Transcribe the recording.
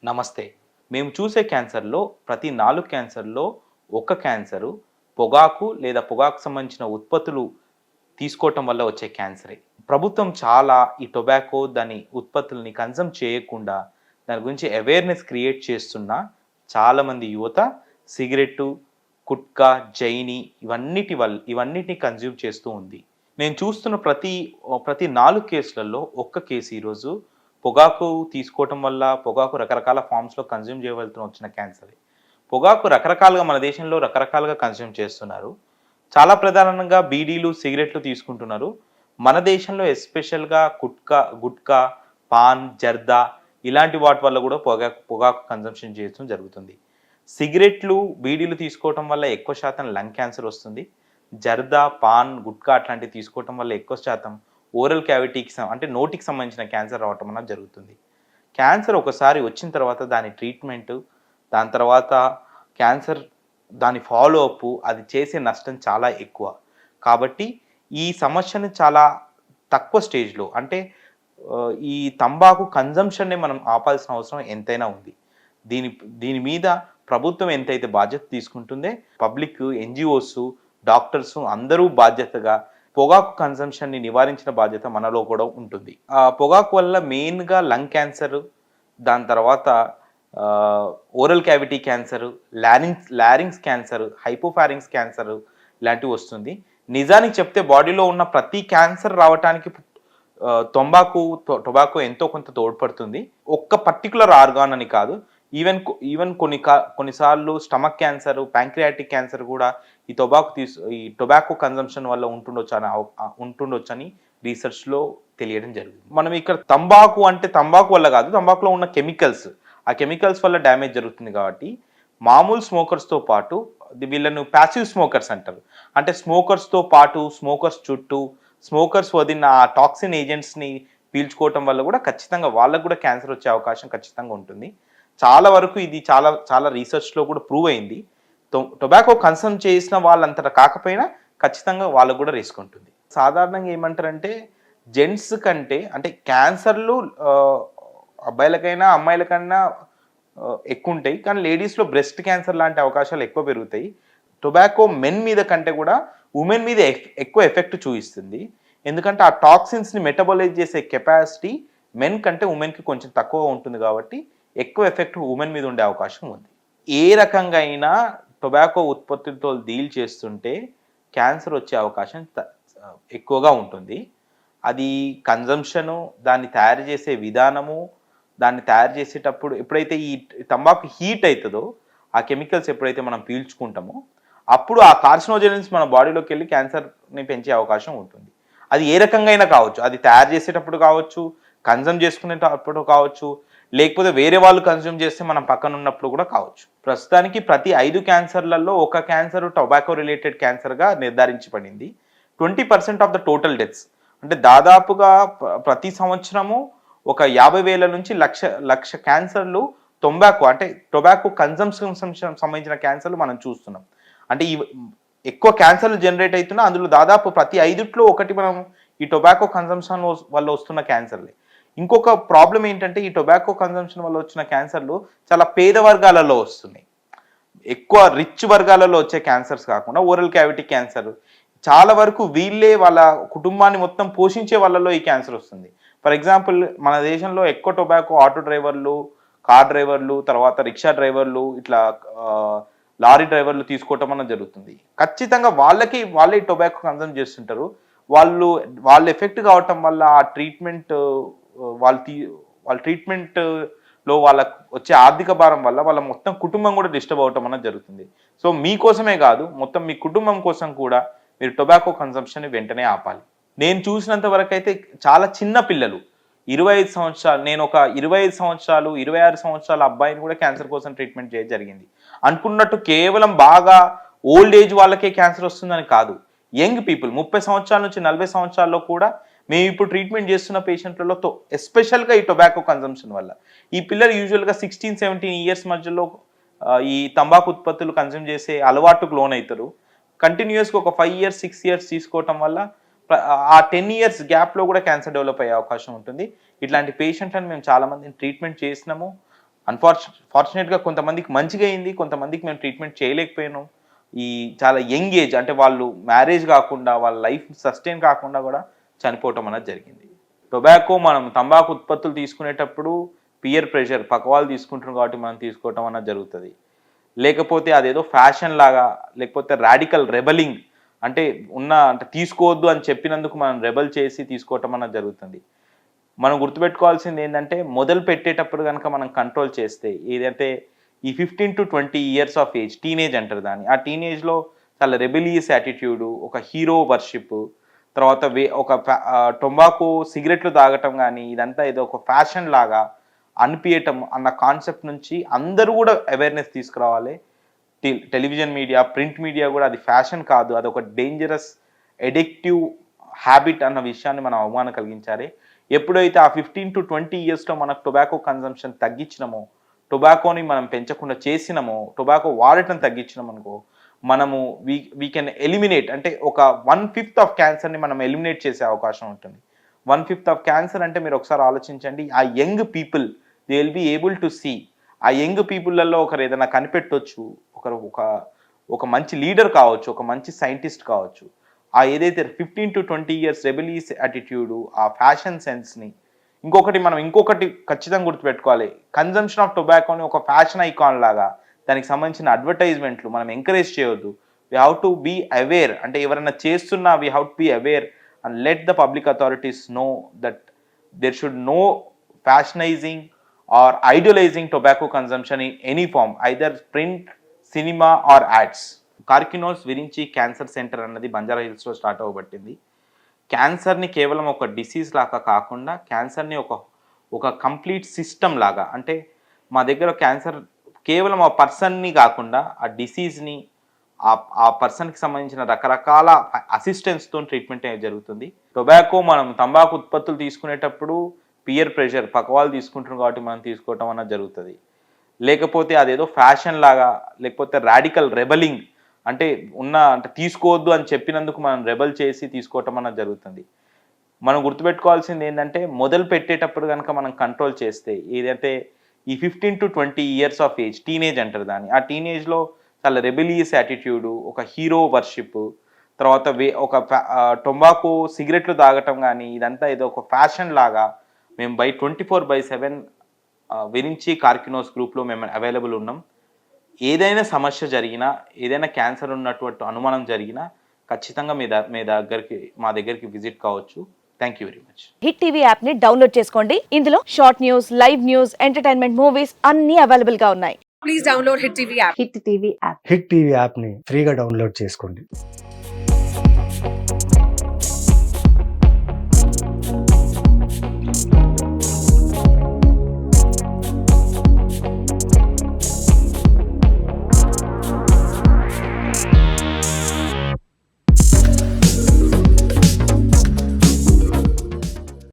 నమస్తే. మేము చూసే క్యాన్సర్‌లో ప్రతి 4 క్యాన్సర్‌లో ఒక క్యాన్సరు పొగాకు లేదా పొగాకు సంబంధించిన ఉత్పత్తులు తీసుకోవటం వల్ల వచ్చే క్యాన్సరే. ప్రభుత్వం చాలా ఈ టొబాకో దాని ఉత్పత్తుల్ని కన్జ్యూమ్ చేయకుండా దాని గురించి అవేర్‌నెస్ క్రియేట్ చేస్తున్న చాలామంది యువత సిగరెట్టు, గుట్కా, జైని ఇవన్నిటిని కన్జ్యూమ్ చేస్తూ ఉంది. నేను చూస్తున్న ప్రతి 4 కేసులలో ఒక్క కేసు ఈరోజు పొగాకు తీసుకోవటం వల్ల పొగాకు రకరకాల ఫార్మ్స్‌లో కన్జ్యూమ్ చేయవలసి వచ్చిన క్యాన్సరే. పొగాకు రకరకాలుగా మన దేశంలో రకరకాలుగా కన్జ్యూమ్ చేస్తున్నారు. చాలా ప్రధానంగా బీడీలు, సిగరెట్లు తీసుకుంటున్నారు. మన దేశంలో ఎస్పెషల్‌గా గుట్కా, పాన్, జర్దా ఇలాంటి వాటి వల్ల కూడా పొగాకు కన్జంప్షన్ చేయడం జరుగుతుంది. సిగరెట్లు, బీడీలు తీసుకోవటం వల్ల ఎక్కువ శాతం లంగ్ క్యాన్సర్ వస్తుంది. జర్దా, పాన్, గుట్కా అట్లాంటివి తీసుకోవటం వల్ల ఎక్కువ శాతం ఓరల్ క్యావిటీకి అంటే నోటికి సంబంధించిన క్యాన్సర్ రావటం అన్నది జరుగుతుంది. క్యాన్సర్ ఒకసారి వచ్చిన తర్వాత దాని ట్రీట్మెంటు, దాని తర్వాత క్యాన్సర్ దాని ఫాలో అప్ అది చేసే నష్టం చాలా ఎక్కువ. కాబట్టి ఈ సమస్యను చాలా తక్కువ స్టేజ్‌లో అంటే ఈ తంబాకు కన్జంప్షన్‌ని మనం ఆపాల్సిన అవసరం ఎంతైనా ఉంది. దీని దీని మీద ప్రభుత్వం ఎంతైతే బాధ్యత తీసుకుంటుందో పబ్లిక్, ఎన్‌జీఓస్, డాక్టర్స్ అందరూ బాధ్యతగా పొగాకు కన్జంప్షన్‌ని నివారించిన బాధ్యత మనలో కూడా ఉంటుంది. పొగాకు వల్ల మెయిన్‌గా లంగ్ క్యాన్సర్, దాని తర్వాత oral cavity cancer, larynx cancer, hypopharynx cancer ఇలాంటివి వస్తుంది. నిజానికి చెప్తే బాడీలో ఉన్న ప్రతి క్యాన్సర్ రావటానికి టొబాకో ఎంతో కొంత తోడ్పడుతుంది. ఒక్క పర్టిక్యులర్ ఆర్గాన్ అని కాదు. ఈవెన్ కొన్నిసార్లు స్టమక్ క్యాన్సర్, ప్యాంక్రియాటిక్ క్యాన్సర్ కూడా ఈ టొబాకో కన్జంప్షన్ వల్ల ఉంటుండొచ్చని రీసెర్చ్‌లో తెలియడం జరిగింది. మనం ఇక్కడ తంబాకు అంటే తంబాకు వల్ల కాదు, తంబాకులో ఉన్న కెమికల్స్, ఆ కెమికల్స్ వల్ల డ్యామేజ్ జరుగుతుంది కాబట్టి మామూలు స్మోకర్స్‌తో పాటు వీళ్ళను ప్యాసివ్ స్మోకర్స్ అంటారు. అంటే స్మోకర్స్‌తో పాటు స్మోకర్స్ చుట్టూ స్మోకర్స్ వదిలిన ఆ టాక్సిన్ ఏజెంట్స్‌ని పీల్చుకోవటం వల్ల కూడా ఖచ్చితంగా వాళ్ళకు కూడా క్యాన్సర్ వచ్చే అవకాశం ఖచ్చితంగా ఉంటుంది. చాలా వరకు ఇది చాలా చాలా రీసెర్చ్‌లో కూడా ప్రూవ్ అయింది. టొబాకో కన్సమ్ చేసిన వాళ్ళంతటా కాకపోయినా ఖచ్చితంగా వాళ్ళకు కూడా రిస్క్ ఉంటుంది. సాధారణంగా ఏమంటారంటే జెంట్స్ కంటే అంటే క్యాన్సర్‌లు అబ్బాయిలకైనా అమ్మాయిలకన్నా ఎక్కువ ఉంటాయి. కానీ లేడీస్‌లో బ్రెస్ట్ క్యాన్సర్ లాంటి అవకాశాలు ఎక్కువ పెరుగుతాయి. టొబాకో మెన్ మీద కంటే కూడా ఉమెన్ మీద ఎక్కువ ఎఫెక్ట్ చూపిస్తుంది. ఎందుకంటే ఆ టాక్సిన్స్‌ని మెటబలైజ్ చేసే కెపాసిటీ మెన్ కంటే ఉమెన్‌కి కొంచెం తక్కువ ఉంటుంది కాబట్టి ఎక్కువ ఎఫెక్ట్ ఉమెన్ మీద ఉండే అవకాశం ఉంది. ఏ రకంగా అయినా టొబాకో ఉత్పత్తులతో డీల్ చేస్తుంటే క్యాన్సర్ వచ్చే అవకాశం ఎక్కువగా ఉంటుంది. అది కన్జంప్షను, దాన్ని తయారు చేసే విధానము, దాన్ని తయారు చేసేటప్పుడు ఎప్పుడైతే ఈ తంబాకు హీట్ అవుతుందో ఆ కెమికల్స్ ఎప్పుడైతే మనం పీల్చుకుంటామో అప్పుడు ఆ కార్సినోజెనిన్స్ మన బాడీలోకి వెళ్ళి క్యాన్సర్ని పెంచే అవకాశం ఉంటుంది. అది ఏ రకంగా అయినా కావచ్చు. అది తయారు చేసేటప్పుడు కావచ్చు, కన్జమ్ చేసుకునేటప్పుడు కావచ్చు, లేకపోతే వేరే వాళ్ళు కన్జ్యూమ్ చేస్తే మనం పక్కన ఉన్నప్పుడు కూడా కావచ్చు. ప్రస్తుతానికి ప్రతి 5 క్యాన్సర్లలో ఒక క్యాన్సర్ టొబాకో రిలేటెడ్ క్యాన్సర్గా నిర్ధారించబడింది. 20% ఆఫ్ ద టోటల్ డెత్స్ అంటే దాదాపుగా ప్రతి సంవత్సరము ఒక 50,000 నుంచి లక్ష క్యాన్సర్లు టొబాకో కన్జంప్షన్ సంబంధించిన క్యాన్సర్లు మనం చూస్తున్నాం. అంటే ఎక్కువ క్యాన్సర్లు జనరేట్ అవుతున్నా అందులో దాదాపు ప్రతి 5లో ఒకటి మనం ఈ టొబాకో కన్జంప్షన్ వల్ల వస్తున్న క్యాన్సర్లే. ఇంకొక ప్రాబ్లం ఏంటంటే ఈ టొబాకో కన్జంప్షన్ వల్ల వచ్చిన క్యాన్సర్లు చాలా పేద వర్గాలలో వస్తున్నాయి. ఎక్కువ రిచ్ వర్గాలలో వచ్చే క్యాన్సర్స్ కాకుండా ఓరల్ క్యావిటీ క్యాన్సర్ చాలా వరకు వీళ్ళే వాళ్ళ కుటుంబాన్ని మొత్తం పోషించే వాళ్ళలో ఈ క్యాన్సర్ వస్తుంది. ఫర్ ఎగ్జాంపుల్ మన దేశంలో ఎక్కువ టొబాకో ఆటో డ్రైవర్లు, కార్ డ్రైవర్లు, తర్వాత రిక్షా డ్రైవర్లు, ఇట్లా లారీ డ్రైవర్లు తీసుకోవటం అన్నది జరుగుతుంది. ఖచ్చితంగా వాళ్ళే టొబాకో కన్సమ్ చేస్తుంటారు. వాళ్ళు ఎఫెక్ట్ కావటం వల్ల ఆ ట్రీట్మెంట్ వాళ్ళ ట్రీట్మెంట్లో వాళ్ళకు వచ్చే ఆర్థిక భారం వల్ల వాళ్ళ మొత్తం కుటుంబం కూడా డిస్టర్బ్ అవటం అన్నది జరుగుతుంది. సో మీకోసమే కాదు, మొత్తం మీ కుటుంబం కోసం కూడా మీరు టొబాకో కన్సంప్షన్ని వెంటనే ఆపాలి. నేను చూసినంత వరకు అయితే చాలా చిన్న పిల్లలు 25 సంవత్సరాలు, నేను ఒక 25 సంవత్సరాలు 26 సంవత్సరాల అబ్బాయిని కూడా క్యాన్సర్ కోసం ట్రీట్మెంట్ చేయడం జరిగింది. అనుకున్నట్టు కేవలం బాగా ఓల్డ్ ఏజ్ వాళ్ళకే క్యాన్సర్ వస్తుందని కాదు, యంగ్ పీపుల్ 30 సంవత్సరాల నుంచి 40 సంవత్సరాల్లో కూడా మేము ఇప్పుడు ట్రీట్మెంట్ చేస్తున్న పేషెంట్లలో ఎస్పెషల్గా ఈ టొబాకో కన్జంప్షన్ వల్ల ఈ పిల్లలు యూజువల్గా 16-17 ఇయర్స్ మధ్యలో ఈ తంబాకు ఉత్పత్తులు కన్జ్యూమ్ చేసే అలవాటుకు లోనవుతారు. కంటిన్యూస్గా ఒక 5 ఇయర్స్ 6 ఇయర్స్ తీసుకోవటం వల్ల ఆ 10 ఇయర్స్ గ్యాప్లో కూడా క్యాన్సర్ డెవలప్ అయ్యే అవకాశం ఉంటుంది. ఇట్లాంటి పేషెంట్లను మేము చాలామందిని ట్రీట్మెంట్ చేసినాము. ఫార్చునేట్గా కొంతమందికి మంచిగా అయింది, కొంతమందికి మేము ట్రీట్మెంట్ చేయలేకపోయినాం. ఈ చాలా యంగ్ ఏజ్ అంటే వాళ్ళు మ్యారేజ్ కాకుండా వాళ్ళ లైఫ్ సస్టైన్ కాకుండా కూడా చనిపోవటం అనేది జరిగింది. టొబాకో మనం తంబాకు ఉత్పత్తులు తీసుకునేటప్పుడు పియర్ ప్రెషర్, పక్క వాళ్ళు తీసుకుంటున్నారు కాబట్టి మనం తీసుకోవటం అన్నది జరుగుతుంది. లేకపోతే అదేదో ఫ్యాషన్ లాగా, లేకపోతే రాడికల్ రెబలింగ్ అంటే తీసుకోవద్దు అని చెప్పినందుకు మనం రెబల్ చేసి తీసుకోవటం అన్నది జరుగుతుంది. మనం గుర్తుపెట్టుకోవాల్సింది ఏంటంటే మొదలు పెట్టేటప్పుడు కనుక మనం కంట్రోల్ చేస్తే, ఏదైతే ఈ 15 to 20 years of age, teenage అంటారు దాన్ని, ఆ టీనేజ్లో చాలా రెబెలియస్ యాటిట్యూడు, ఒక హీరో వర్షిప్, తర్వాత టొబాకో సిగరెట్లు తాగటం కానీ ఇదంతా ఏదో ఒక ఫ్యాషన్ లాగా అనిపించటం అన్న కాన్సెప్ట్ నుంచి అందరూ కూడా అవేర్నెస్ తీసుకురావాలి. టెలివిజన్ మీడియా, ప్రింట్ మీడియా కూడా అది ఫ్యాషన్ కాదు, అది ఒక డేంజరస్ ఎడిక్టివ్ హ్యాబిట్ అన్న విషయాన్ని మనం అవగాహన కలిగించాలి. ఎప్పుడైతే ఆ 15 to 20 ఇయర్స్లో మనకు టొబాకో కన్జంప్షన్ తగ్గించినామో, టొబాకోని మనం పెంచకుండా చేసినామో, టొబాకో వాడటం తగ్గించినామనుకో, మనము వీ కెన్ ఎలిమినేట్, అంటే ఒక 1/5 ఆఫ్ క్యాన్సర్ని మనం ఎలిమినేట్ చేసే అవకాశం ఉంటుంది. 1/5 ఆఫ్ క్యాన్సర్ అంటే మీరు ఒకసారి ఆలోచించండి, ఆ young people they will be able to see. ఆ యంగ్ పీపుల్లలో ఒకరు ఏదైనా కనిపెట్టవచ్చు, ఒకరు ఒక మంచి లీడర్ కావచ్చు, ఒక మంచి సైంటిస్ట్ కావచ్చు. ఆ ఏదైతే 15 to 20 ఇయర్స్ రెబెలియస్ యాటిట్యూడు, ఆ ఫ్యాషన్ సెన్స్ని, ఇంకొకటి ఖచ్చితంగా గుర్తుపెట్టుకోవాలి, కన్జంప్షన్ ఆఫ్ టొబాకోని ఒక ఫ్యాషన్ ఐకాన్ లాగా దానికి సంబంధించిన అడ్వర్టైజ్మెంట్లు మనం ఎంకరేజ్ చేయొద్దు. We have to be aware, అంటే ఎవరైనా చేస్తున్నా we have to be aware and let the public authorities know that there should no fashionizing or idealizing tobacco consumption in any form, either print, cinema or ads. Karkinos Virinchi cancer center అన్నది బంజారా హిల్స్లో start అవ్వబట్టింది. క్యాన్సర్ని కేవలం ఒక disease లాగా కాకుండా క్యాన్సర్ని ఒక complete system లాగా, అంటే మా దగ్గర క్యాన్సర్ కేవలం ఆ పర్సన్ని కాకుండా ఆ డిసీజ్ని, ఆ పర్సన్కి సంబంధించిన రకరకాల అసిస్టెన్స్తో ట్రీట్మెంట్ అనేది జరుగుతుంది. టొబాకో మనం తంబాకు ఉత్పత్తులు తీసుకునేటప్పుడు పియర్ ప్రెషర్, పక్క వాళ్ళు తీసుకుంటున్నారు కాబట్టి మనం తీసుకోవటం అన్నది జరుగుతుంది. లేకపోతే అదేదో ఫ్యాషన్ లాగా, లేకపోతే రాడికల్ రెబలింగ్ అంటే తీసుకోవద్దు అని చెప్పినందుకు మనం రెబల్ చేసి తీసుకోవటం అన్నది జరుగుతుంది. మనం గుర్తుపెట్టుకోవాల్సింది ఏంటంటే మొదలు పెట్టేటప్పుడు కనుక మనం కంట్రోల్ చేస్తే, ఏదైతే ఈ 15 to 20 years of age, teenage అంటారు దాన్ని, ఆ టీనేజ్లో చాలా రెబెలియస్ యాటిట్యూడు, ఒక హీరో వర్షిప్, తర్వాత టొబాకో సిగరెట్లు తాగటం కానీ ఇదంతా ఏదో ఒక ఫ్యాషన్ లాగా మేము 24/7 విరించి కార్కినోస్ గ్రూప్లో మేము అవైలబుల్ ఉన్నాం. ఏదైనా సమస్య జరిగినా, ఏదైనా క్యాన్సర్ ఉన్నటువంటి అనుమానం జరిగినా ఖచ్చితంగా మా దగ్గరికి విజిట్ కావచ్చు. Thank you very much. Hit TV app ని డౌన్లోడ్ చేసుకోండి. ఇందులో short news, live news, entertainment movies అన్ని అవైలబుల్ గా ఉన్నాయి. Please download hit TV app. Hit TV app ని ఫ్రీగా డౌన్లోడ్ చేసుకోండి.